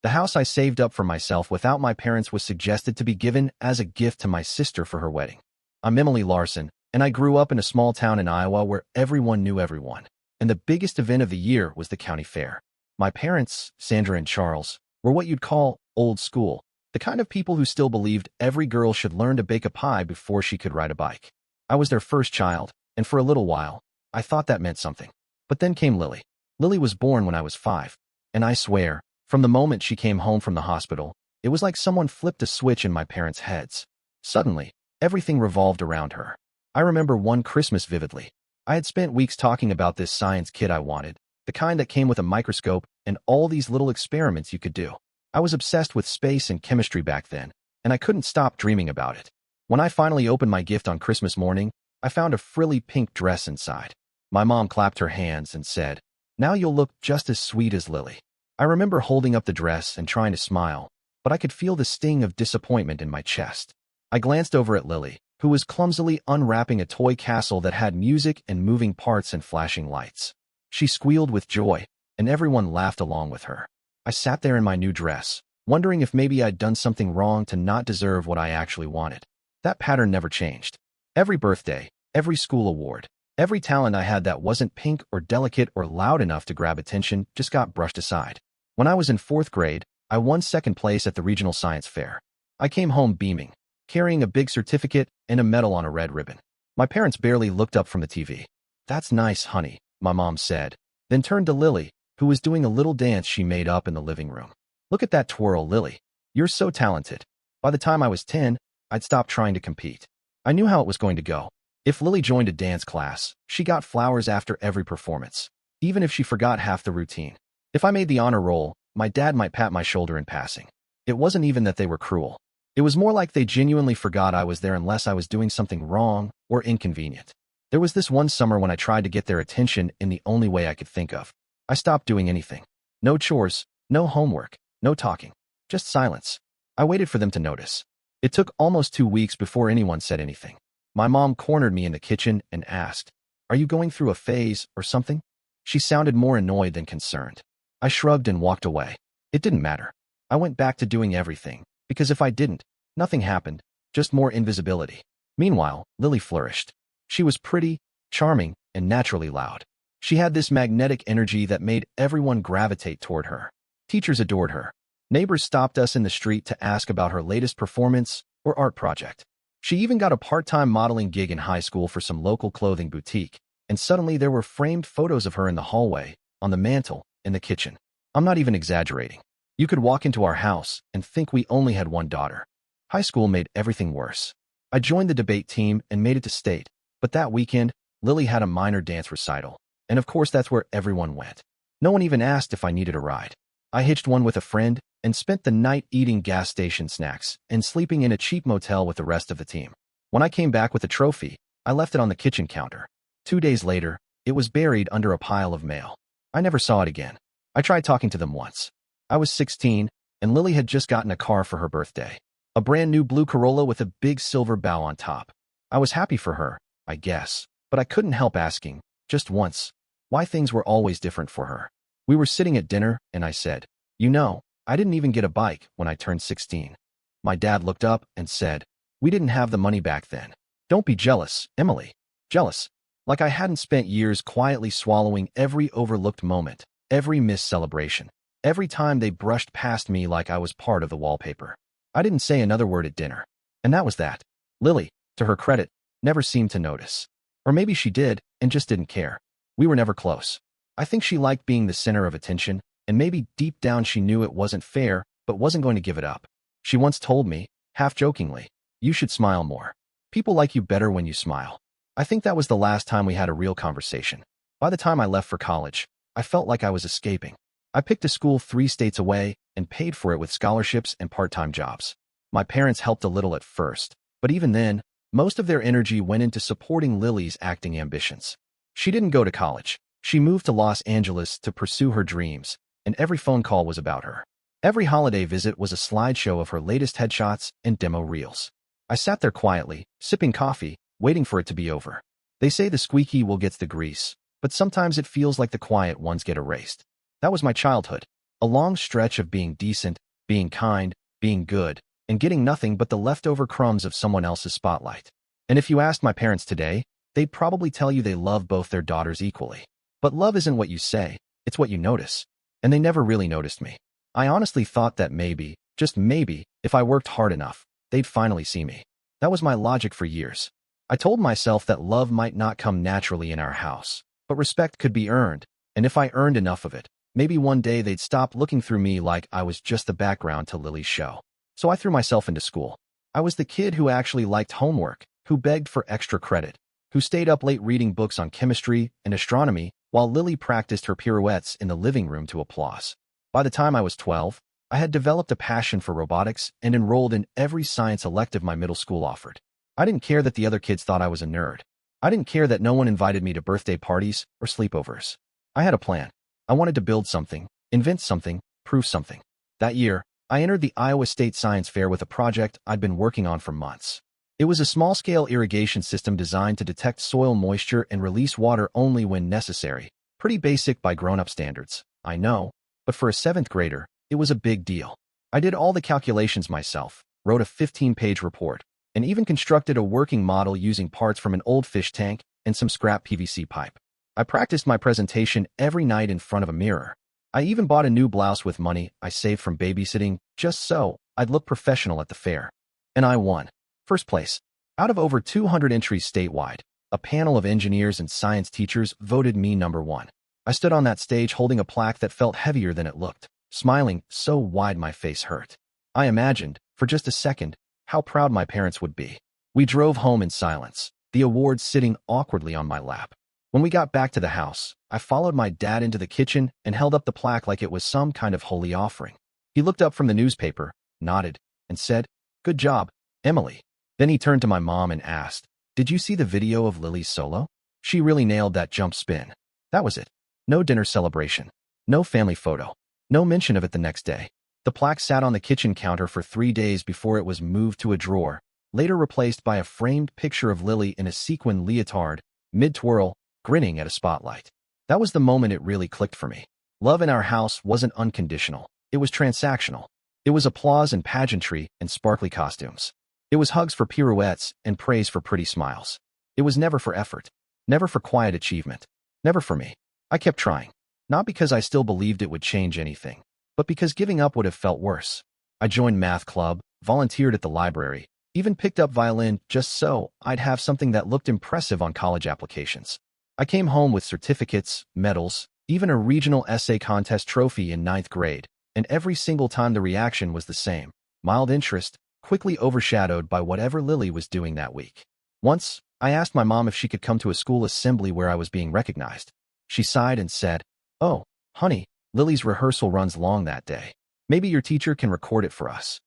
The house I saved up for myself without my parents was suggested to be given as a gift to my sister for her wedding. I'm Emily Larson, and I grew up in a small town in Iowa where everyone knew everyone, and the biggest event of the year was the county fair. My parents, Sandra and Charles, were what you'd call old school, the kind of people who still believed every girl should learn to bake a pie before she could ride a bike. I was their first child, and for a little while, I thought that meant something. But then came Lily. Lily was born when I was 5, and I swear, from the moment she came home from the hospital, it was like someone flipped a switch in my parents' heads. Suddenly, everything revolved around her. I remember one Christmas vividly. I had spent weeks talking about this science kit I wanted, the kind that came with a microscope and all these little experiments you could do. I was obsessed with space and chemistry back then, and I couldn't stop dreaming about it. When I finally opened my gift on Christmas morning, I found a frilly pink dress inside. My mom clapped her hands and said, "Now you'll look just as sweet as Lily." I remember holding up the dress and trying to smile, but I could feel the sting of disappointment in my chest. I glanced over at Lily, who was clumsily unwrapping a toy castle that had music and moving parts and flashing lights. She squealed with joy, and everyone laughed along with her. I sat there in my new dress, wondering if maybe I'd done something wrong to not deserve what I actually wanted. That pattern never changed. Every birthday, every school award, every talent I had that wasn't pink or delicate or loud enough to grab attention just got brushed aside. When I was in 4th grade, I won 2nd place at the regional science fair. I came home beaming, carrying a big certificate and a medal on a red ribbon. My parents barely looked up from the TV. "That's nice, honey," my mom said, then turned to Lily, who was doing a little dance she made up in the living room. "Look at that twirl, Lily. You're so talented." By the time I was 10, I'd stopped trying to compete. I knew how it was going to go. If Lily joined a dance class, she got flowers after every performance, even if she forgot half the routine. If I made the honor roll, my dad might pat my shoulder in passing. It wasn't even that they were cruel. It was more like they genuinely forgot I was there unless I was doing something wrong or inconvenient. There was this one summer when I tried to get their attention in the only way I could think of. I stopped doing anything. No chores, no homework, no talking, just silence. I waited for them to notice. It took almost 2 weeks before anyone said anything. My mom cornered me in the kitchen and asked, "Are you going through a phase or something?" She sounded more annoyed than concerned. I shrugged and walked away. It didn't matter. I went back to doing everything, because if I didn't, nothing happened, just more invisibility. Meanwhile, Lily flourished. She was pretty, charming, and naturally loud. She had this magnetic energy that made everyone gravitate toward her. Teachers adored her. Neighbors stopped us in the street to ask about her latest performance or art project. She even got a part-time modeling gig in high school for some local clothing boutique, and suddenly there were framed photos of her in the hallway, on the mantle, in the kitchen. I'm not even exaggerating. You could walk into our house and think we only had one daughter. High school made everything worse. I joined the debate team and made it to state, but that weekend, Lily had a minor dance recital, and of course that's where everyone went. No one even asked if I needed a ride. I hitched one with a friend and spent the night eating gas station snacks and sleeping in a cheap motel with the rest of the team. When I came back with the trophy, I left it on the kitchen counter. 2 days later, it was buried under a pile of mail. I never saw it again. I tried talking to them once. I was 16, and Lily had just gotten a car for her birthday. A brand new blue Corolla with a big silver bow on top. I was happy for her, I guess, but I couldn't help asking, just once, why things were always different for her. We were sitting at dinner, and I said, "You know, I didn't even get a bike when I turned 16. My dad looked up and said, "We didn't have the money back then. Don't be jealous, Emily." Jealous. Like I hadn't spent years quietly swallowing every overlooked moment, every missed celebration, every time they brushed past me like I was part of the wallpaper. I didn't say another word at dinner. And that was that. Lily, to her credit, never seemed to notice. Or maybe she did and just didn't care. We were never close. I think she liked being the center of attention, and maybe deep down she knew it wasn't fair, but wasn't going to give it up. She once told me, half jokingly, "You should smile more. People like you better when you smile." I think that was the last time we had a real conversation. By the time I left for college, I felt like I was escaping. I picked a school 3 states away and paid for it with scholarships and part-time jobs. My parents helped a little at first, but even then, most of their energy went into supporting Lily's acting ambitions. She didn't go to college. She moved to Los Angeles to pursue her dreams, and every phone call was about her. Every holiday visit was a slideshow of her latest headshots and demo reels. I sat there quietly, sipping coffee, waiting for it to be over. They say the squeaky wheel gets the grease, but sometimes it feels like the quiet ones get erased. That was my childhood. A long stretch of being decent, being kind, being good, and getting nothing but the leftover crumbs of someone else's spotlight. And if you asked my parents today, they'd probably tell you they love both their daughters equally. But love isn't what you say, it's what you notice. And they never really noticed me. I honestly thought that maybe, just maybe, if I worked hard enough, they'd finally see me. That was my logic for years. I told myself that love might not come naturally in our house, but respect could be earned, and if I earned enough of it, maybe one day they'd stop looking through me like I was just the background to Lily's show. So I threw myself into school. I was the kid who actually liked homework, who begged for extra credit, who stayed up late reading books on chemistry and astronomy while Lily practiced her pirouettes in the living room to applause. By the time I was 12, I had developed a passion for robotics and enrolled in every science elective my middle school offered. I didn't care that the other kids thought I was a nerd. I didn't care that no one invited me to birthday parties or sleepovers. I had a plan. I wanted to build something, invent something, prove something. That year, I entered the Iowa State Science Fair with a project I'd been working on for months. It was a small-scale irrigation system designed to detect soil moisture and release water only when necessary. Pretty basic by grown-up standards, I know, but for a 7th grader, it was a big deal. I did all the calculations myself, wrote a 15-page report, and even constructed a working model using parts from an old fish tank and some scrap PVC pipe. I practiced my presentation every night in front of a mirror. I even bought a new blouse with money I saved from babysitting just so I'd look professional at the fair. And I won. First place. Out of over 200 entries statewide, a panel of engineers and science teachers voted me number 1. I stood on that stage holding a plaque that felt heavier than it looked, smiling so wide my face hurt. I imagined, for just a second, how proud my parents would be. We drove home in silence, the awards sitting awkwardly on my lap. When we got back to the house, I followed my dad into the kitchen and held up the plaque like it was some kind of holy offering. He looked up from the newspaper, nodded, and said, "Good job, Emily." Then he turned to my mom and asked, "Did you see the video of Lily's solo? She really nailed that jump spin." That was it. No dinner celebration. No family photo. No mention of it the next day. The plaque sat on the kitchen counter for 3 days before it was moved to a drawer, later replaced by a framed picture of Lily in a sequin leotard, mid-twirl, grinning at a spotlight. That was the moment it really clicked for me. Love in our house wasn't unconditional. It was transactional. It was applause and pageantry and sparkly costumes. It was hugs for pirouettes and praise for pretty smiles. It was never for effort. Never for quiet achievement. Never for me. I kept trying. Not because I still believed it would change anything, but because giving up would have felt worse. I joined math club, volunteered at the library, even picked up violin just so I'd have something that looked impressive on college applications. I came home with certificates, medals, even a regional essay contest trophy in 9th grade, and every single time the reaction was the same: mild interest, quickly overshadowed by whatever Lily was doing that week. Once, I asked my mom if she could come to a school assembly where I was being recognized. She sighed and said, "Oh, honey, Lily's rehearsal runs long that day. Maybe your teacher can record it for us."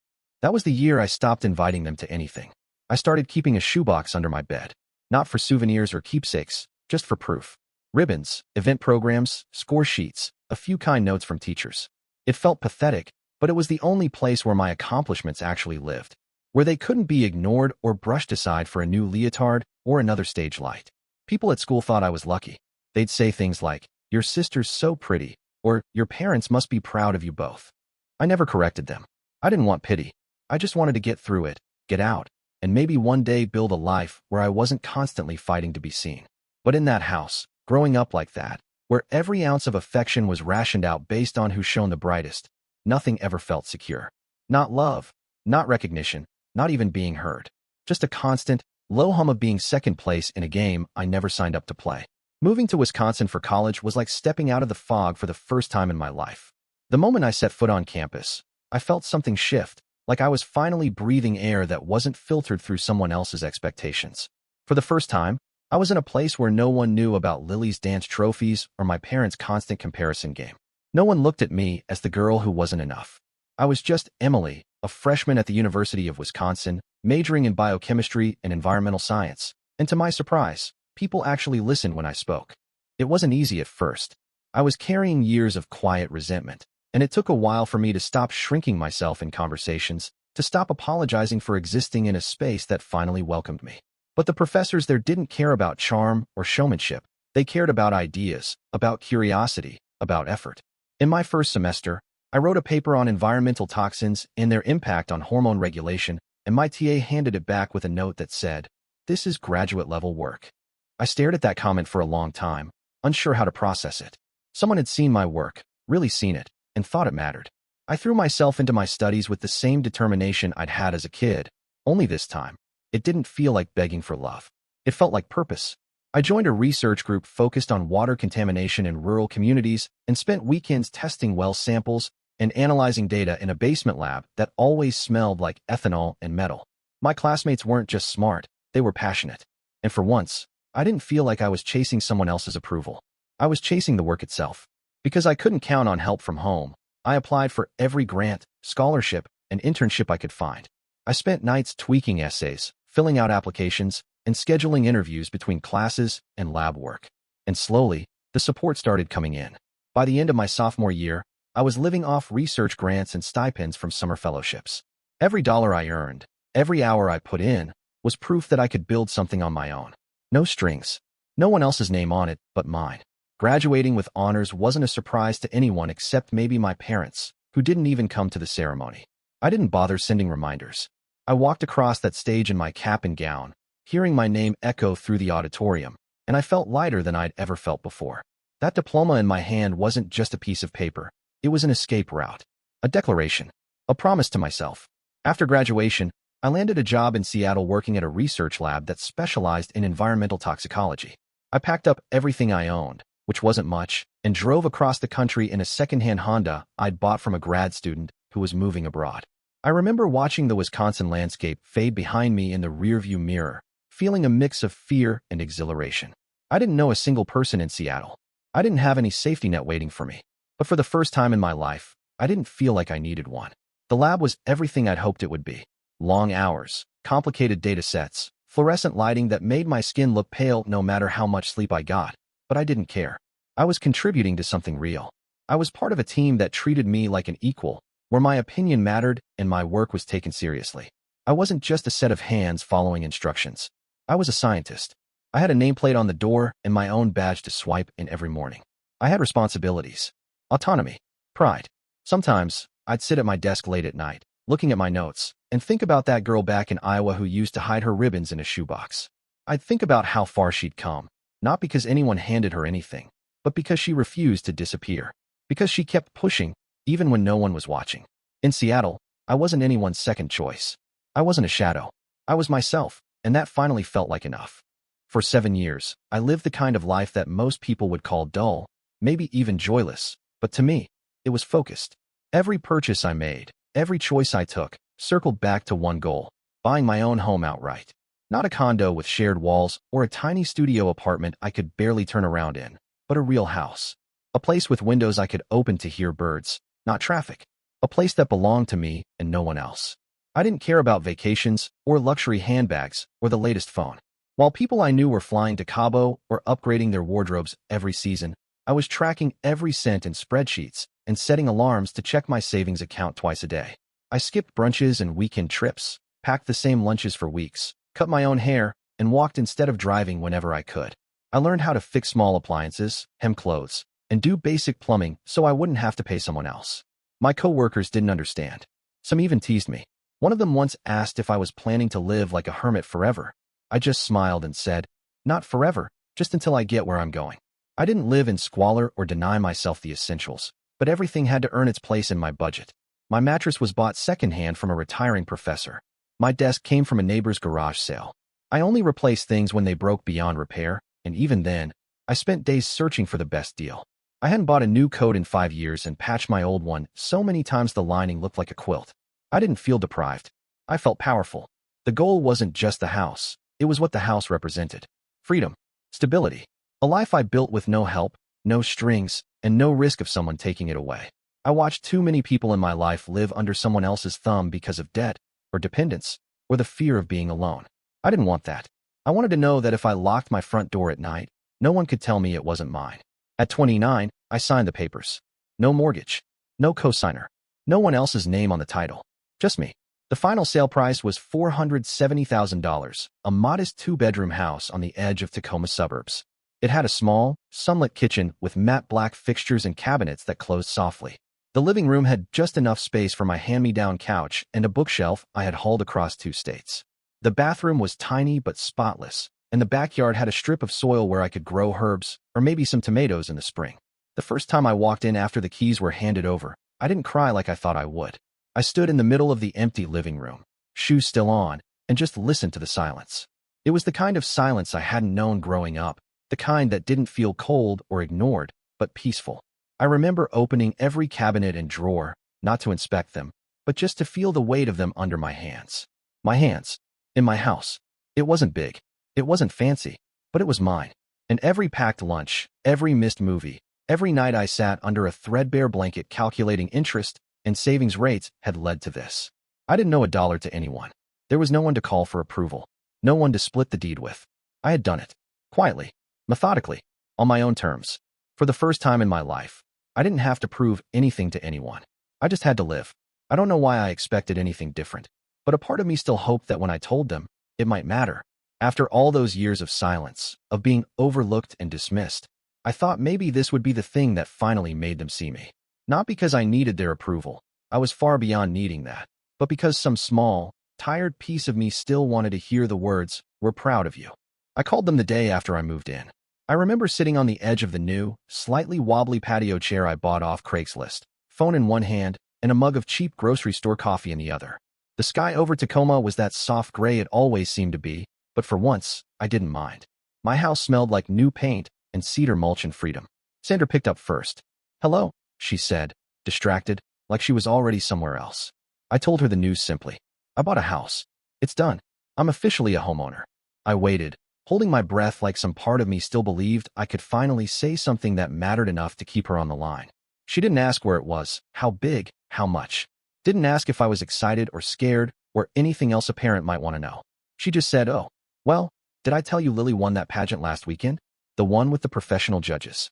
That was the year I stopped inviting them to anything. I started keeping a shoebox under my bed, not for souvenirs or keepsakes, just for proof. Ribbons, event programs, score sheets, a few kind notes from teachers. It felt pathetic, but it was the only place where my accomplishments actually lived, where they couldn't be ignored or brushed aside for a new leotard or another stage light. People at school thought I was lucky. They'd say things like, "Your sister's so pretty," or "Your parents must be proud of you both." I never corrected them. I didn't want pity. I just wanted to get through it, get out, and maybe one day build a life where I wasn't constantly fighting to be seen. But in that house, growing up like that, where every ounce of affection was rationed out based on who shone the brightest, nothing ever felt secure. Not love, not recognition, not even being heard. Just a constant, low hum of being second place in a game I never signed up to play. Moving to Wisconsin for college was like stepping out of the fog for the first time in my life. The moment I set foot on campus, I felt something shift, like I was finally breathing air that wasn't filtered through someone else's expectations. For the first time, I was in a place where no one knew about Lily's dance trophies or my parents' constant comparison game. No one looked at me as the girl who wasn't enough. I was just Emily, a freshman at the University of Wisconsin, majoring in biochemistry and environmental science, and to my surprise, people actually listened when I spoke. It wasn't easy at first. I was carrying years of quiet resentment, and it took a while for me to stop shrinking myself in conversations, to stop apologizing for existing in a space that finally welcomed me. But the professors there didn't care about charm or showmanship. They cared about ideas, about curiosity, about effort. In my first semester, I wrote a paper on environmental toxins and their impact on hormone regulation, and my TA handed it back with a note that said, "This is graduate-level work." I stared at that comment for a long time, unsure how to process it. Someone had seen my work, really seen it, and thought it mattered. I threw myself into my studies with the same determination I'd had as a kid, only this time, it didn't feel like begging for love. It felt like purpose. I joined a research group focused on water contamination in rural communities and spent weekends testing well samples and analyzing data in a basement lab that always smelled like ethanol and metal. My classmates weren't just smart, they were passionate. And for once, I didn't feel like I was chasing someone else's approval. I was chasing the work itself. Because I couldn't count on help from home, I applied for every grant, scholarship, and internship I could find. I spent nights tweaking essays, filling out applications, and scheduling interviews between classes and lab work. And slowly, the support started coming in. By the end of my sophomore year, I was living off research grants and stipends from summer fellowships. Every dollar I earned, every hour I put in, was proof that I could build something on my own. No strings. No one else's name on it but mine. Graduating with honors wasn't a surprise to anyone except maybe my parents, who didn't even come to the ceremony. I didn't bother sending reminders. I walked across that stage in my cap and gown, hearing my name echo through the auditorium, and I felt lighter than I'd ever felt before. That diploma in my hand wasn't just a piece of paper. It was an escape route, a declaration, a promise to myself. After graduation, I landed a job in Seattle working at a research lab that specialized in environmental toxicology. I packed up everything I owned, which wasn't much, and drove across the country in a second-hand Honda I'd bought from a grad student who was moving abroad. I remember watching the Wisconsin landscape fade behind me in the rearview mirror, feeling a mix of fear and exhilaration. I didn't know a single person in Seattle. I didn't have any safety net waiting for me. But for the first time in my life, I didn't feel like I needed one. The lab was everything I'd hoped it would be. Long hours, complicated data sets, fluorescent lighting that made my skin look pale no matter how much sleep I got. But I didn't care. I was contributing to something real. I was part of a team that treated me like an equal, where my opinion mattered and my work was taken seriously. I wasn't just a set of hands following instructions. I was a scientist. I had a nameplate on the door and my own badge to swipe in every morning. I had responsibilities, autonomy, pride. Sometimes, I'd sit at my desk late at night, looking at my notes, and think about that girl back in Iowa who used to hide her ribbons in a shoebox. I'd think about how far she'd come, not because anyone handed her anything, but because she refused to disappear, because she kept pushing, even when no one was watching. In Seattle, I wasn't anyone's second choice. I wasn't a shadow. I was myself, and that finally felt like enough. For 7 years, I lived the kind of life that most people would call dull, maybe even joyless, but to me, it was focused. Every purchase I made, every choice I took, circled back to one goal: buying my own home outright. Not a condo with shared walls or a tiny studio apartment I could barely turn around in, but a real house. A place with windows I could open to hear birds, not traffic. A place that belonged to me and no one else. I didn't care about vacations or luxury handbags or the latest phone. While people I knew were flying to Cabo or upgrading their wardrobes every season, I was tracking every cent in spreadsheets and setting alarms to check my savings account twice a day. I skipped brunches and weekend trips, packed the same lunches for weeks, cut my own hair, and walked instead of driving whenever I could. I learned how to fix small appliances, hem clothes, and do basic plumbing so I wouldn't have to pay someone else. My coworkers didn't understand. Some even teased me. One of them once asked if I was planning to live like a hermit forever. I just smiled and said, "Not forever, just until I get where I'm going." I didn't live in squalor or deny myself the essentials, but everything had to earn its place in my budget. My mattress was bought secondhand from a retiring professor. My desk came from a neighbor's garage sale. I only replaced things when they broke beyond repair, and even then, I spent days searching for the best deal. I hadn't bought a new coat in 5 years and patched my old one so many times the lining looked like a quilt. I didn't feel deprived. I felt powerful. The goal wasn't just the house. It was what the house represented. Freedom. Stability. A life I built with no help, no strings, and no risk of someone taking it away. I watched too many people in my life live under someone else's thumb because of debt, or dependence, or the fear of being alone. I didn't want that. I wanted to know that if I locked my front door at night, no one could tell me it wasn't mine. At 29, I signed the papers. No mortgage. No cosigner. No one else's name on the title. Just me. The final sale price was $470,000, a modest 2-bedroom house on the edge of Tacoma suburbs. It had a small, sunlit kitchen with matte black fixtures and cabinets that closed softly. The living room had just enough space for my hand-me-down couch and a bookshelf I had hauled across 2 states. The bathroom was tiny but spotless, and the backyard had a strip of soil where I could grow herbs or maybe some tomatoes in the spring. The first time I walked in after the keys were handed over, I didn't cry like I thought I would. I stood in the middle of the empty living room, shoes still on, and just listened to the silence. It was the kind of silence I hadn't known growing up, the kind that didn't feel cold or ignored, but peaceful. I remember opening every cabinet and drawer, not to inspect them, but just to feel the weight of them under my hands. My hands. In my house. It wasn't big. It wasn't fancy, but it was mine. And every packed lunch, every missed movie, every night I sat under a threadbare blanket calculating interest and savings rates had led to this. I didn't owe a dollar to anyone. There was no one to call for approval. No one to split the deed with. I had done it. Quietly. Methodically. On my own terms. For the first time in my life, I didn't have to prove anything to anyone. I just had to live. I don't know why I expected anything different, but a part of me still hoped that when I told them, it might matter. After all those years of silence, of being overlooked and dismissed, I thought maybe this would be the thing that finally made them see me. Not because I needed their approval. I was far beyond needing that. But because some small, tired piece of me still wanted to hear the words, "We're proud of you." I called them the day after I moved in. I remember sitting on the edge of the new, slightly wobbly patio chair I bought off Craigslist, phone in one hand and a mug of cheap grocery store coffee in the other. The sky over Tacoma was that soft gray it always seemed to be, but for once, I didn't mind. My house smelled like new paint and cedar mulch and freedom. Sandra picked up first. "Hello," she said, distracted, like she was already somewhere else. I told her the news simply. I bought a house. It's done. I'm officially a homeowner. I waited, holding my breath like some part of me still believed I could finally say something that mattered enough to keep her on the line. She didn't ask where it was, how big, how much. Didn't ask if I was excited or scared or anything else a parent might want to know. She just said, "Oh, well, did I tell you Lily won that pageant last weekend? The one with the professional judges."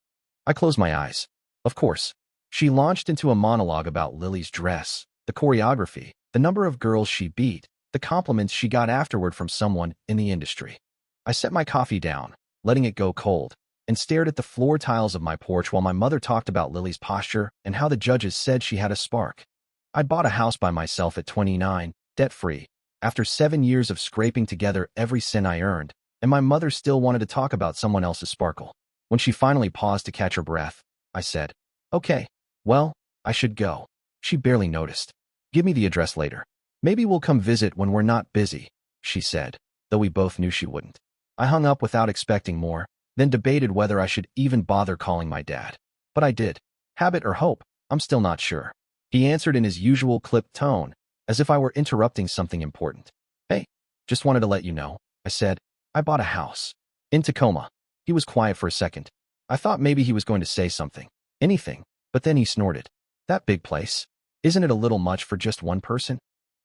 I closed my eyes. Of course. She launched into a monologue about Lily's dress, the choreography, the number of girls she beat, the compliments she got afterward from someone in the industry. I set my coffee down, letting it go cold, and stared at the floor tiles of my porch while my mother talked about Lily's posture and how the judges said she had a spark. I'd bought a house by myself at 29, debt-free, after 7 years of scraping together every cent I earned, and my mother still wanted to talk about someone else's sparkle. When she finally paused to catch her breath, I said, "Okay, well, I should go." She barely noticed. "Give me the address later. Maybe we'll come visit when we're not busy," she said, though we both knew she wouldn't. I hung up without expecting more, then debated whether I should even bother calling my dad. But I did. Habit or hope, I'm still not sure. He answered in his usual clipped tone, as if I were interrupting something important. "Hey, just wanted to let you know," I said. "I bought a house. In Tacoma." He was quiet for a second. I thought maybe he was going to say something. Anything. But then he snorted. "That big place. Isn't it a little much for just one person?"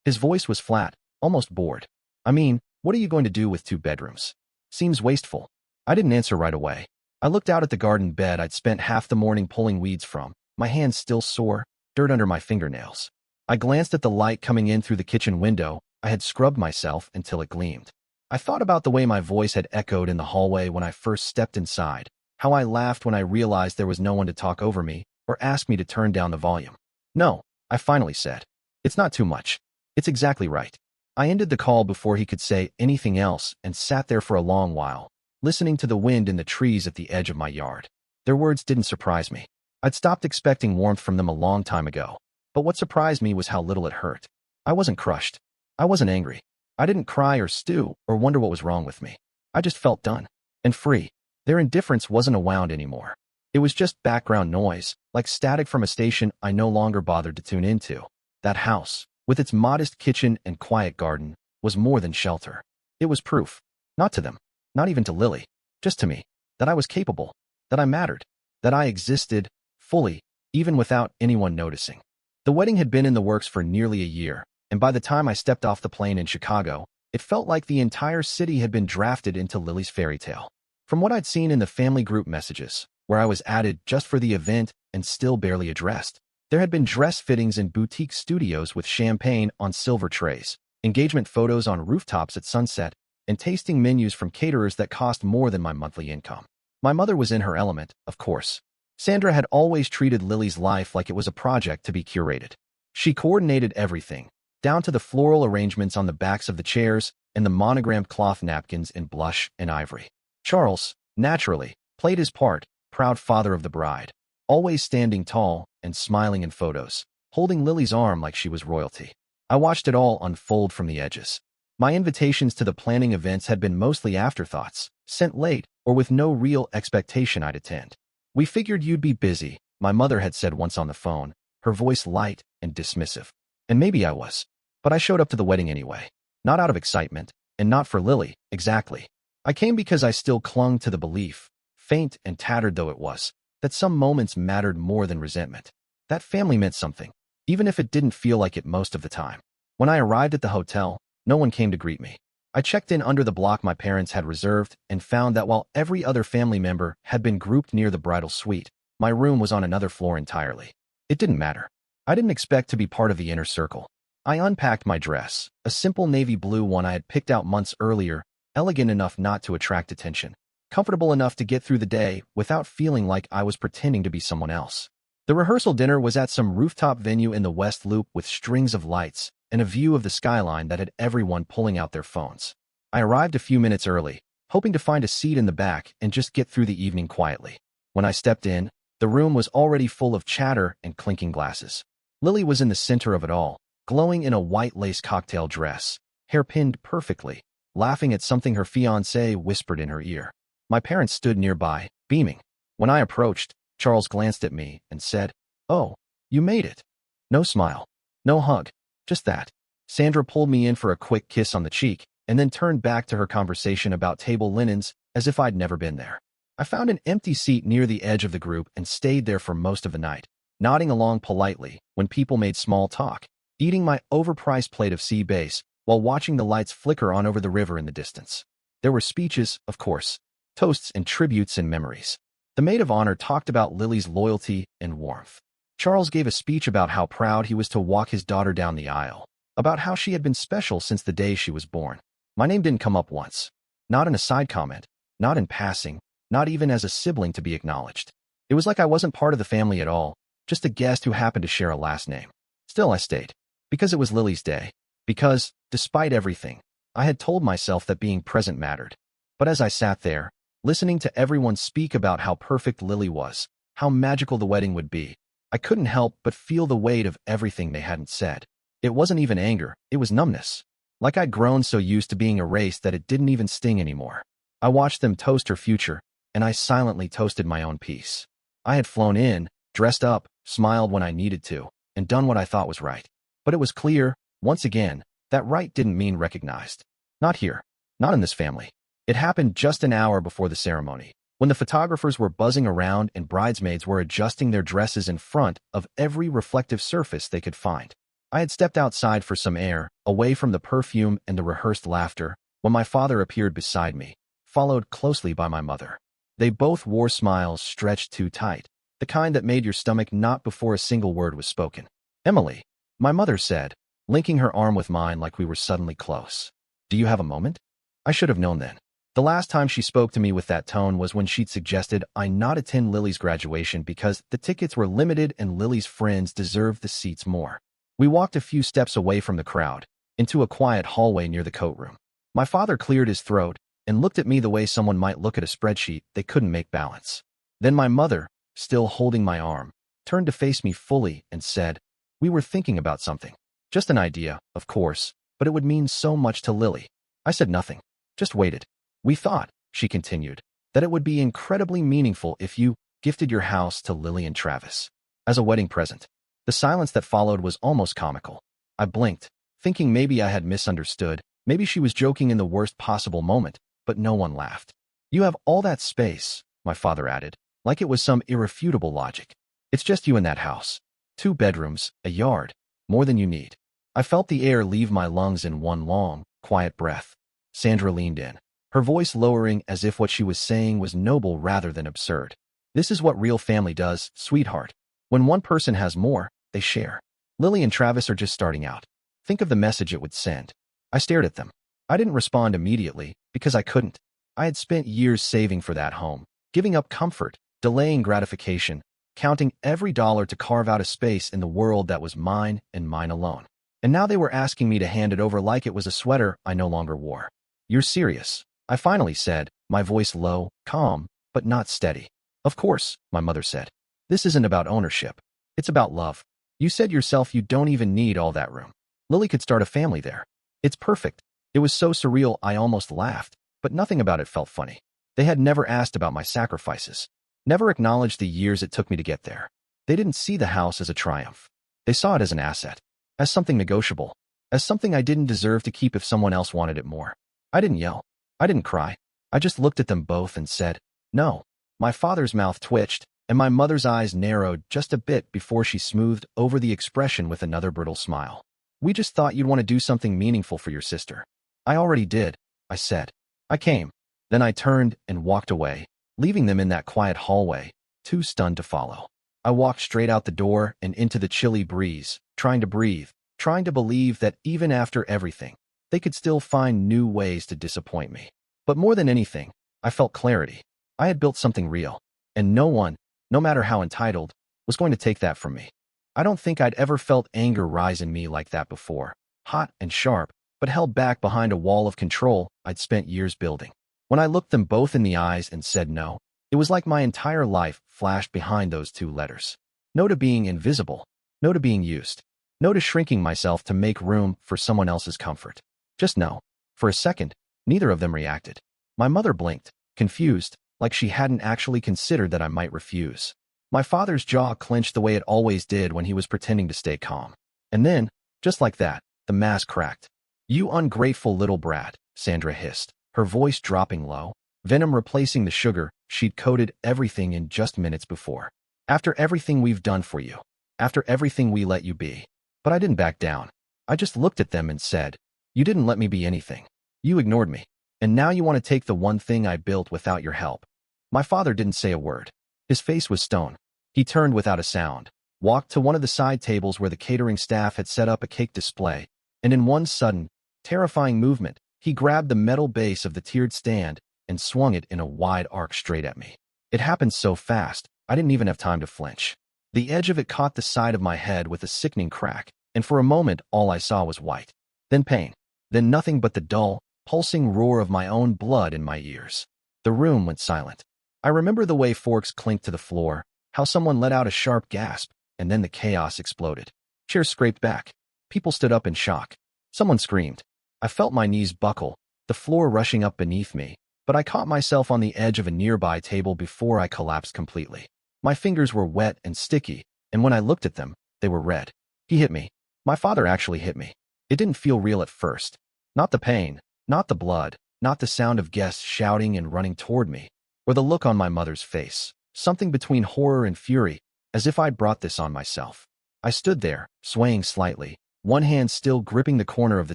His voice was flat, almost bored. "I mean, what are you going to do with 2 bedrooms? Seems wasteful." I didn't answer right away. I looked out at the garden bed I'd spent half the morning pulling weeds from, my hands still sore, dirt under my fingernails. I glanced at the light coming in through the kitchen window. I had scrubbed myself until it gleamed. I thought about the way my voice had echoed in the hallway when I first stepped inside, how I laughed when I realized there was no one to talk over me or ask me to turn down the volume. "No," I finally said. "It's not too much. It's exactly right." I ended the call before he could say anything else and sat there for a long while, listening to the wind in the trees at the edge of my yard. Their words didn't surprise me. I'd stopped expecting warmth from them a long time ago. But what surprised me was how little it hurt. I wasn't crushed. I wasn't angry. I didn't cry or stew or wonder what was wrong with me. I just felt done. And free. Their indifference wasn't a wound anymore. It was just background noise, like static from a station I no longer bothered to tune into. That house, with its modest kitchen and quiet garden, was more than shelter. It was proof. Not to them. Not even to Lily. Just to me. That I was capable. That I mattered. That I existed, fully, even without anyone noticing. The wedding had been in the works for nearly a year, and by the time I stepped off the plane in Chicago, it felt like the entire city had been drafted into Lily's fairy tale. From what I'd seen in the family group messages, where I was added just for the event and still barely addressed, there had been dress fittings in boutique studios with champagne on silver trays, engagement photos on rooftops at sunset, and tasting menus from caterers that cost more than my monthly income. My mother was in her element, of course. Sandra had always treated Lily's life like it was a project to be curated. She coordinated everything, down to the floral arrangements on the backs of the chairs and the monogrammed cloth napkins in blush and ivory. Charles, naturally, played his part, proud father of the bride, always standing tall and smiling in photos, holding Lily's arm like she was royalty. I watched it all unfold from the edges. My invitations to the planning events had been mostly afterthoughts, sent late or with no real expectation I'd attend. "We figured you'd be busy," my mother had said once on the phone, her voice light and dismissive. And maybe I was. But I showed up to the wedding anyway. Not out of excitement, and not for Lily, exactly. I came because I still clung to the belief, faint and tattered though it was, that some moments mattered more than resentment. That family meant something, even if it didn't feel like it most of the time. When I arrived at the hotel, no one came to greet me. I checked in under the block my parents had reserved and found that while every other family member had been grouped near the bridal suite, my room was on another floor entirely. It didn't matter. I didn't expect to be part of the inner circle. I unpacked my dress, a simple navy blue one I had picked out months earlier, elegant enough not to attract attention, comfortable enough to get through the day without feeling like I was pretending to be someone else. The rehearsal dinner was at some rooftop venue in the West Loop with strings of lights and a view of the skyline that had everyone pulling out their phones. I arrived a few minutes early, hoping to find a seat in the back and just get through the evening quietly. When I stepped in, the room was already full of chatter and clinking glasses. Lily was in the center of it all, glowing in a white lace cocktail dress, hair pinned perfectly, laughing at something her fiancé whispered in her ear. My parents stood nearby, beaming. When I approached, Charles glanced at me and said, "Oh, you made it." No smile, no hug, just that. Sandra pulled me in for a quick kiss on the cheek and then turned back to her conversation about table linens as if I'd never been there. I found an empty seat near the edge of the group and stayed there for most of the night, nodding along politely when people made small talk, eating my overpriced plate of sea bass while watching the lights flicker on over the river in the distance. There were speeches, of course, toasts and tributes and memories. The maid of honor talked about Lily's loyalty and warmth. Charles gave a speech about how proud he was to walk his daughter down the aisle, about how she had been special since the day she was born. My name didn't come up once. Not in a side comment, not in passing, not even as a sibling to be acknowledged. It was like I wasn't part of the family at all, just a guest who happened to share a last name. Still, I stayed. Because it was Lily's day. Because, despite everything, I had told myself that being present mattered. But as I sat there, listening to everyone speak about how perfect Lily was, how magical the wedding would be, I couldn't help but feel the weight of everything they hadn't said. It wasn't even anger, it was numbness. Like I'd grown so used to being erased that it didn't even sting anymore. I watched them toast her future, and I silently toasted my own peace. I had flown in, dressed up, smiled when I needed to, and done what I thought was right. But it was clear, once again, that right didn't mean recognized. Not here. Not in this family. It happened just an hour before the ceremony, when the photographers were buzzing around and bridesmaids were adjusting their dresses in front of every reflective surface they could find. I had stepped outside for some air, away from the perfume and the rehearsed laughter, when my father appeared beside me, followed closely by my mother. They both wore smiles stretched too tight, the kind that made your stomach knot before a single word was spoken. "Emily," my mother said, linking her arm with mine like we were suddenly close. "Do you have a moment?" I should have known then. The last time she spoke to me with that tone was when she'd suggested I not attend Lily's graduation because the tickets were limited and Lily's friends deserved the seats more. We walked a few steps away from the crowd, into a quiet hallway near the coat room. My father cleared his throat and looked at me the way someone might look at a spreadsheet they couldn't make balance. Then my mother, still holding my arm, turned to face me fully and said, "We were thinking about something. Just an idea, of course, but it would mean so much to Lily." I said nothing, just waited. "We thought," she continued, "that it would be incredibly meaningful if you gifted your house to Lily and Travis as a wedding present." The silence that followed was almost comical. I blinked, thinking maybe I had misunderstood, maybe she was joking in the worst possible moment, but no one laughed. "You have all that space," my father added, like it was some irrefutable logic. "It's just you in that house. 2 bedrooms, a yard, more than you need." I felt the air leave my lungs in one long, quiet breath. Sandra leaned in, her voice lowering as if what she was saying was noble rather than absurd. "This is what real family does, sweetheart. When one person has more, they share. Lily and Travis are just starting out. Think of the message it would send." I stared at them. I didn't respond immediately, because I couldn't. I had spent years saving for that home, giving up comfort, delaying gratification, counting every dollar to carve out a space in the world that was mine and mine alone. And now they were asking me to hand it over like it was a sweater I no longer wore. "You're serious?" I finally said, my voice low, calm, but not steady. "Of course," my mother said. "This isn't about ownership. It's about love. You said yourself you don't even need all that room. Lily could start a family there. It's perfect." It was so surreal I almost laughed, but nothing about it felt funny. They had never asked about my sacrifices, never acknowledged the years it took me to get there. They didn't see the house as a triumph. They saw it as an asset, as something negotiable, as something I didn't deserve to keep if someone else wanted it more. I didn't yell. I didn't cry. I just looked at them both and said, "No." My father's mouth twitched, and my mother's eyes narrowed just a bit before she smoothed over the expression with another brittle smile. "We just thought you'd want to do something meaningful for your sister." "I already did," I said. "I came." Then I turned and walked away, leaving them in that quiet hallway, too stunned to follow. I walked straight out the door and into the chilly breeze, trying to breathe, trying to believe that even after everything, they could still find new ways to disappoint me. But more than anything, I felt clarity. I had built something real, and no one, no matter how entitled, was going to take that from me. I don't think I'd ever felt anger rise in me like that before, hot and sharp, but held back behind a wall of control I'd spent years building. When I looked them both in the eyes and said no, it was like my entire life flashed behind those two letters. No to being invisible, no to being used, no to shrinking myself to make room for someone else's comfort. Just no. For a second, neither of them reacted. My mother blinked, confused, like she hadn't actually considered that I might refuse. My father's jaw clenched the way it always did when he was pretending to stay calm. And then, just like that, the mask cracked. "You ungrateful little brat," Sandra hissed, her voice dropping low, venom replacing the sugar she'd coated everything in just minutes before. "After everything we've done for you, after everything we let you be." But I didn't back down. I just looked at them and said, "You didn't let me be anything. You ignored me. And now you want to take the one thing I built without your help." My father didn't say a word. His face was stone. He turned without a sound, walked to one of the side tables where the catering staff had set up a cake display, and in one sudden, terrifying movement, he grabbed the metal base of the tiered stand and swung it in a wide arc straight at me. It happened so fast, I didn't even have time to flinch. The edge of it caught the side of my head with a sickening crack, and for a moment all I saw was white. Then pain. Then nothing but the dull, pulsing roar of my own blood in my ears. The room went silent. I remember the way forks clinked to the floor, how someone let out a sharp gasp, and then the chaos exploded. Chairs scraped back. People stood up in shock. Someone screamed. I felt my knees buckle, the floor rushing up beneath me, but I caught myself on the edge of a nearby table before I collapsed completely. My fingers were wet and sticky, and when I looked at them, they were red. He hit me. My father actually hit me. It didn't feel real at first. Not the pain, not the blood, not the sound of guests shouting and running toward me, or the look on my mother's face, something between horror and fury, as if I'd brought this on myself. I stood there, swaying slightly, one hand still gripping the corner of the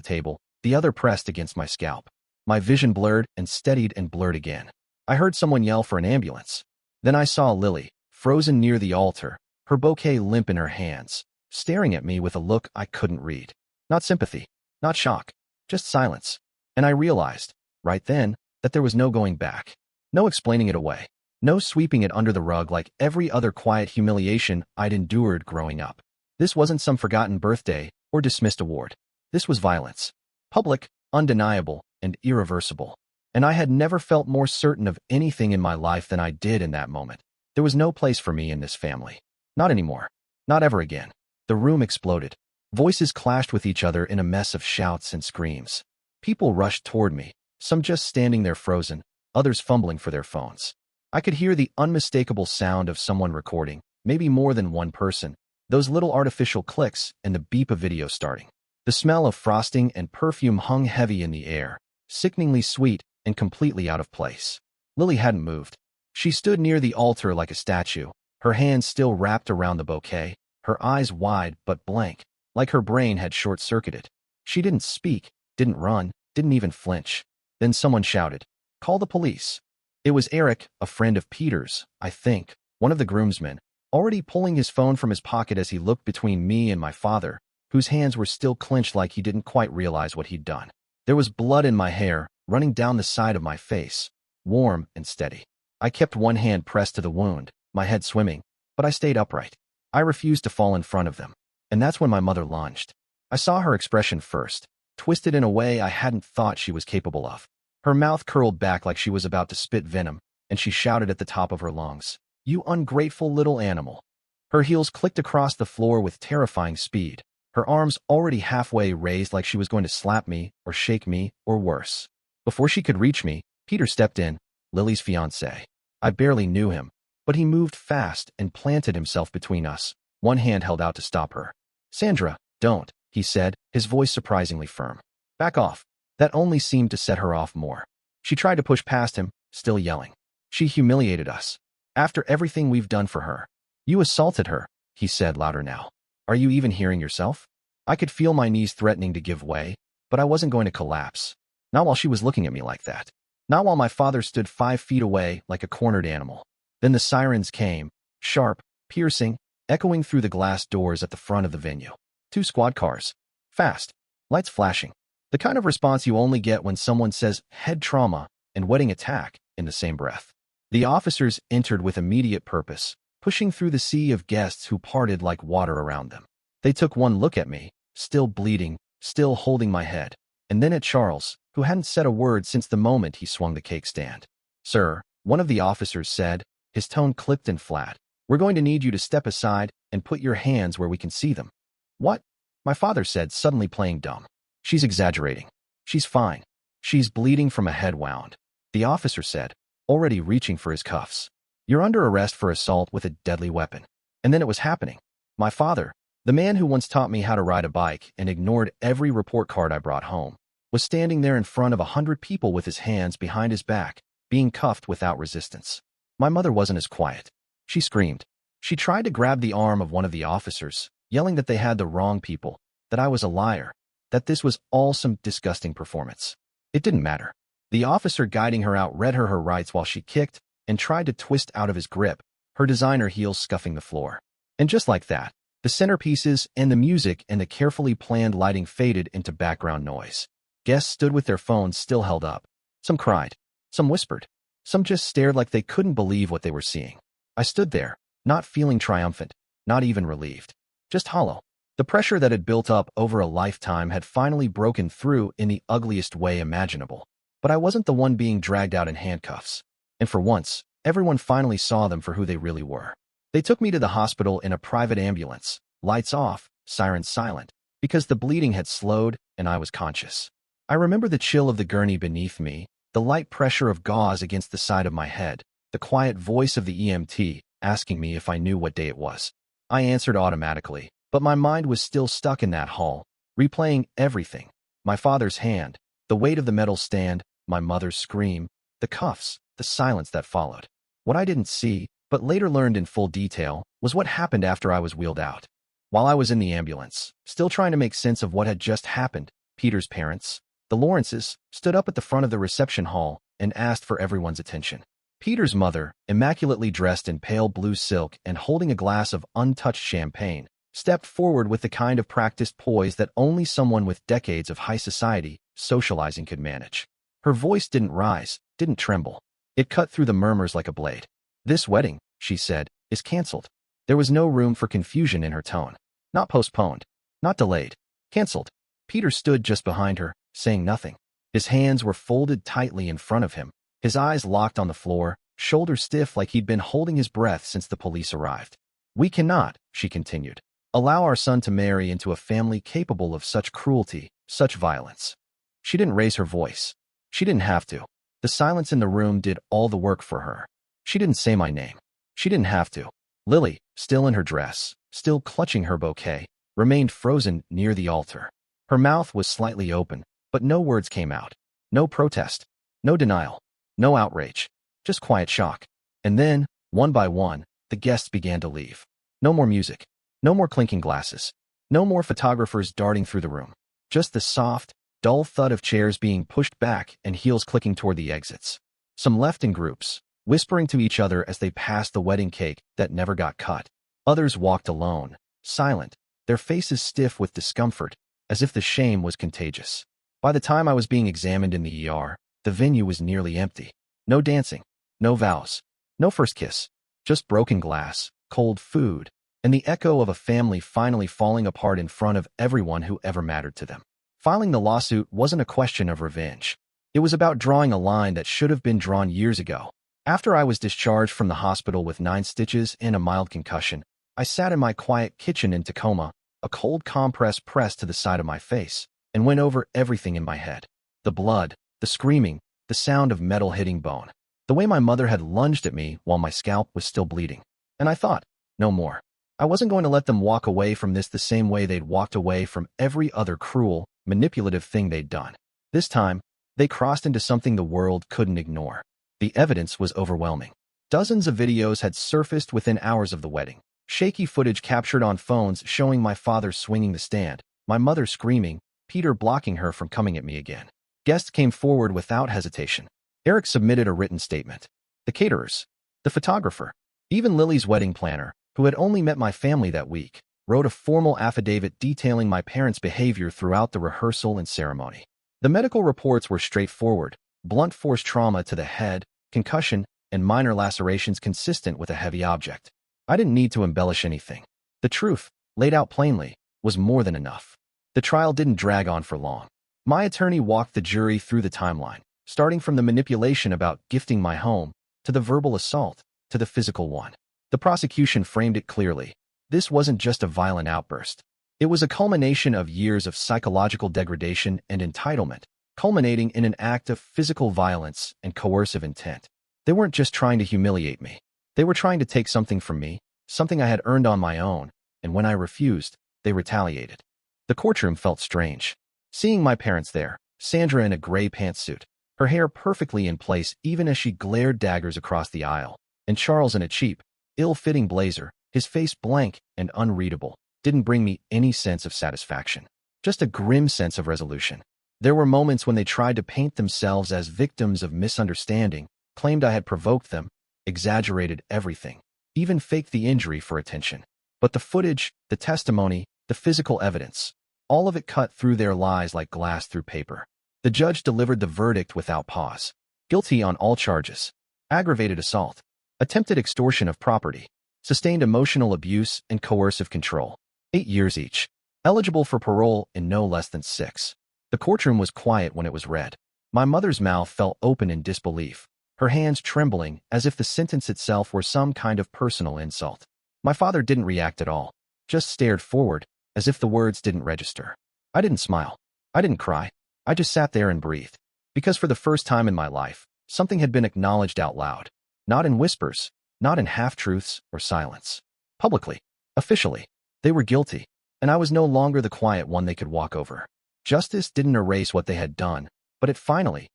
table, the other pressed against my scalp. My vision blurred and steadied and blurred again. I heard someone yell for an ambulance. Then I saw Lily, frozen near the altar, her bouquet limp in her hands, staring at me with a look I couldn't read. Not sympathy, not shock, just silence. And I realized, right then, that there was no going back. No explaining it away. No sweeping it under the rug like every other quiet humiliation I'd endured growing up. This wasn't some forgotten birthday or dismissed award. This was violence. Public, undeniable, and irreversible. And I had never felt more certain of anything in my life than I did in that moment. There was no place for me in this family. Not anymore. Not ever again. The room exploded. Voices clashed with each other in a mess of shouts and screams. People rushed toward me, some just standing there frozen, others fumbling for their phones. I could hear the unmistakable sound of someone recording, maybe more than one person, those little artificial clicks and the beep of video starting. The smell of frosting and perfume hung heavy in the air, sickeningly sweet and completely out of place. Lily hadn't moved. She stood near the altar like a statue, her hands still wrapped around the bouquet, her eyes wide but blank, like her brain had short-circuited. She didn't speak, didn't run, didn't even flinch. Then someone shouted, "Call the police." It was Eric, a friend of Peter's, I think, one of the groomsmen, already pulling his phone from his pocket as he looked between me and my father, whose hands were still clenched like he didn't quite realize what he'd done. There was blood in my hair, running down the side of my face, warm and steady. I kept one hand pressed to the wound, my head swimming, but I stayed upright. I refused to fall in front of them. And that's when my mother lunged. I saw her expression first, twisted in a way I hadn't thought she was capable of. Her mouth curled back like she was about to spit venom, and she shouted at the top of her lungs, "You ungrateful little animal." Her heels clicked across the floor with terrifying speed, her arms already halfway raised like she was going to slap me or shake me or worse. Before she could reach me, Peter stepped in, Lily's fiancé. I barely knew him, but he moved fast and planted himself between us, one hand held out to stop her. "Sandra, don't," he said, his voice surprisingly firm. "Back off." That only seemed to set her off more. She tried to push past him, still yelling. She humiliated us. After everything we've done for her. "You assaulted her," he said louder now. "Are you even hearing yourself?" I could feel my knees threatening to give way, but I wasn't going to collapse. Not while she was looking at me like that. Not while my father stood 5 feet away like a cornered animal. Then the sirens came, sharp, piercing, echoing through the glass doors at the front of the venue. 2 squad cars. Fast. Lights flashing. The kind of response you only get when someone says head trauma and wedding attack in the same breath. The officers entered with immediate purpose, pushing through the sea of guests who parted like water around them. They took one look at me, still bleeding, still holding my head, and then at Charles, who hadn't said a word since the moment he swung the cake stand. "Sir," one of the officers said, his tone clipped and flat, "we're going to need you to step aside and put your hands where we can see them." "What?" my father said, suddenly playing dumb. "She's exaggerating. She's fine. She's bleeding from a head wound," the officer said, already reaching for his cuffs. "You're under arrest for assault with a deadly weapon." And then it was happening. My father, the man who once taught me how to ride a bike and ignored every report card I brought home, was standing there in front of 100 people with his hands behind his back, being cuffed without resistance. My mother wasn't as quiet. She screamed. She tried to grab the arm of one of the officers, yelling that they had the wrong people, that I was a liar, that this was all some disgusting performance. It didn't matter. The officer guiding her out read her rights while she kicked and tried to twist out of his grip, her designer heels scuffing the floor. And just like that, the centerpieces and the music and the carefully planned lighting faded into background noise. Guests stood with their phones still held up. Some cried. Some whispered. Some just stared like they couldn't believe what they were seeing. I stood there, not feeling triumphant, not even relieved. Just hollow. The pressure that had built up over a lifetime had finally broken through in the ugliest way imaginable. But I wasn't the one being dragged out in handcuffs. And for once, everyone finally saw them for who they really were. They took me to the hospital in a private ambulance, lights off, sirens silent, because the bleeding had slowed and I was conscious. I remember the chill of the gurney beneath me, the light pressure of gauze against the side of my head, the quiet voice of the EMT asking me if I knew what day it was. I answered automatically, but my mind was still stuck in that hall, replaying everything. My father's hand, the weight of the metal stand, my mother's scream, the cuffs, the silence that followed. What I didn't see, but later learned in full detail, was what happened after I was wheeled out. While I was in the ambulance, still trying to make sense of what had just happened, Peter's parents, the Lawrences, stood up at the front of the reception hall and asked for everyone's attention. Peter's mother, immaculately dressed in pale blue silk and holding a glass of untouched champagne, stepped forward with the kind of practiced poise that only someone with decades of high society socializing could manage. Her voice didn't rise, didn't tremble. It cut through the murmurs like a blade. "This wedding," she said, "is canceled." There was no room for confusion in her tone. Not postponed. Not delayed. Canceled. Peter stood just behind her, saying nothing. His hands were folded tightly in front of him, his eyes locked on the floor, shoulders stiff like he'd been holding his breath since the police arrived. "We cannot," she continued, "allow our son to marry into a family capable of such cruelty, such violence." She didn't raise her voice. She didn't have to. The silence in the room did all the work for her. She didn't say my name. She didn't have to. Lily, still in her dress, still clutching her bouquet, remained frozen near the altar. Her mouth was slightly open, but no words came out. No protest. No denial. No outrage. Just quiet shock. And then, one by one, the guests began to leave. No more music. No more clinking glasses. No more photographers darting through the room. Just the soft, dull thud of chairs being pushed back and heels clicking toward the exits. Some left in groups, whispering to each other as they passed the wedding cake that never got cut. Others walked alone, silent, their faces stiff with discomfort, as if the shame was contagious. By the time I was being examined in the ER, the venue was nearly empty. No dancing, no vows, No first kiss. Just broken glass, cold food, and the echo of a family finally falling apart in front of everyone who ever mattered to them. Filing the lawsuit wasn't a question of revenge. It was about drawing a line that should have been drawn years ago. After I was discharged from the hospital with 9 stitches and a mild concussion, I sat in my quiet kitchen in Tacoma, a cold compress pressed to the side of my face, and went over everything in my head. The blood, the screaming, the sound of metal hitting bone. The way my mother had lunged at me while my scalp was still bleeding. And I thought, no more. I wasn't going to let them walk away from this the same way they'd walked away from every other cruel, manipulative thing they'd done. This time, they crossed into something the world couldn't ignore. The evidence was overwhelming. Dozens of videos had surfaced within hours of the wedding. Shaky footage captured on phones showing my father swinging the stand, my mother screaming, Peter blocking her from coming at me again. Guests came forward without hesitation. Eric submitted a written statement. The caterers, the photographer, even Lily's wedding planner, who had only met my family that week, wrote a formal affidavit detailing my parents' behavior throughout the rehearsal and ceremony. The medical reports were straightforward: blunt force trauma to the head, concussion, and minor lacerations consistent with a heavy object. I didn't need to embellish anything. The truth, laid out plainly, was more than enough. The trial didn't drag on for long. My attorney walked the jury through the timeline, starting from the manipulation about gifting my home, to the verbal assault, to the physical one. The prosecution framed it clearly. This wasn't just a violent outburst. It was a culmination of years of psychological degradation and entitlement, culminating in an act of physical violence and coercive intent. They weren't just trying to humiliate me. They were trying to take something from me, something I had earned on my own, and when I refused, they retaliated. The courtroom felt strange. Seeing my parents there, Sandra in a gray pantsuit, her hair perfectly in place even as she glared daggers across the aisle, and Charles in a cheap, ill-fitting blazer, his face blank and unreadable, didn't bring me any sense of satisfaction. Just a grim sense of resolution. There were moments when they tried to paint themselves as victims of misunderstanding, claimed I had provoked them, exaggerated everything, even faked the injury for attention. But the footage, the testimony, the physical evidence, all of it cut through their lies like glass through paper. The judge delivered the verdict without pause. Guilty on all charges. Aggravated assault, attempted extortion of property, sustained emotional abuse and coercive control. 8 years each. Eligible for parole in no less than 6. The courtroom was quiet when it was read. My mother's mouth fell open in disbelief, her hands trembling as if the sentence itself were some kind of personal insult. My father didn't react at all, just stared forward, as if the words didn't register. I didn't smile. I didn't cry. I just sat there and breathed. Because for the first time in my life, something had been acknowledged out loud. Not in whispers, not in half-truths or silence. Publicly, officially, they were guilty, and I was no longer the quiet one they could walk over. Justice didn't erase what they had done, but it finally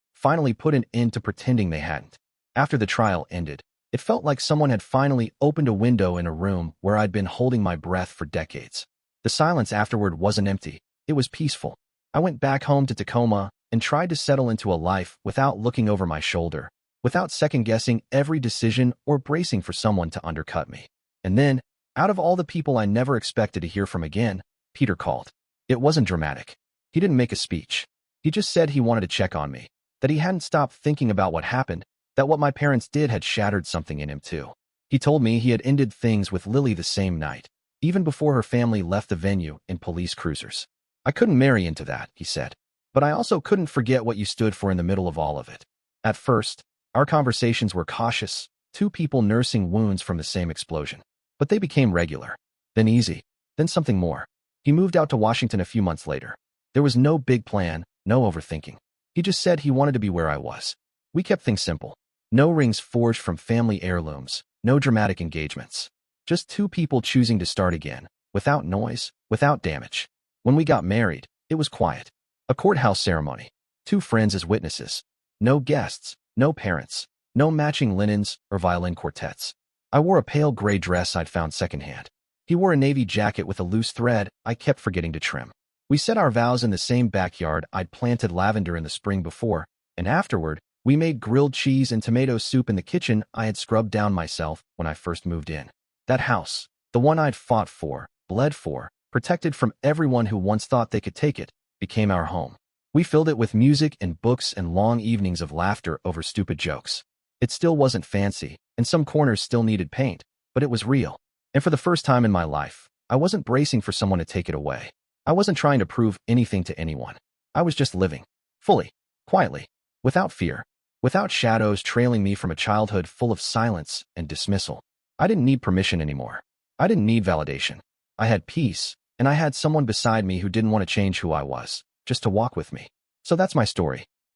put an end to pretending they hadn't. After the trial ended, it felt like someone had finally opened a window in a room where I'd been holding my breath for decades. The silence afterward wasn't empty, it was peaceful. I went back home to Tacoma and tried to settle into a life without looking over my shoulder, without second-guessing every decision or bracing for someone to undercut me. And then, out of all the people I never expected to hear from again, Peter called. It wasn't dramatic. He didn't make a speech. He just said he wanted to check on me, that he hadn't stopped thinking about what happened, that what my parents did had shattered something in him too. He told me he had ended things with Lily the same night, even before her family left the venue in police cruisers. I couldn't marry into that, he said, but I also couldn't forget what you stood for in the middle of all of it. At first, our conversations were cautious, 2 people nursing wounds from the same explosion. But they became regular, then easy, then something more. He moved out to Washington a few months later. There was no big plan, no overthinking. He just said he wanted to be where I was. We kept things simple. No rings forged from family heirlooms, no dramatic engagements. Just 2 people choosing to start again, without noise, without damage. When we got married, it was quiet. A courthouse ceremony. 2 friends as witnesses. No guests, no parents, no matching linens or violin quartets. I wore a pale gray dress I'd found secondhand. He wore a navy jacket with a loose thread I kept forgetting to trim. We said our vows in the same backyard I'd planted lavender in the spring before, and afterward, we made grilled cheese and tomato soup in the kitchen I had scrubbed down myself when I first moved in. That house, the one I'd fought for, bled for, protected from everyone who once thought they could take it, became our home. We filled it with music and books and long evenings of laughter over stupid jokes. It still wasn't fancy, and some corners still needed paint, but it was real. And for the first time in my life, I wasn't bracing for someone to take it away. I wasn't trying to prove anything to anyone. I was just living, fully, quietly, without fear, without shadows trailing me from a childhood full of silence and dismissal. I didn't need permission anymore. I didn't need validation. I had peace, and I had someone beside me who didn't want to change who I was, just to walk with me. So that's my story.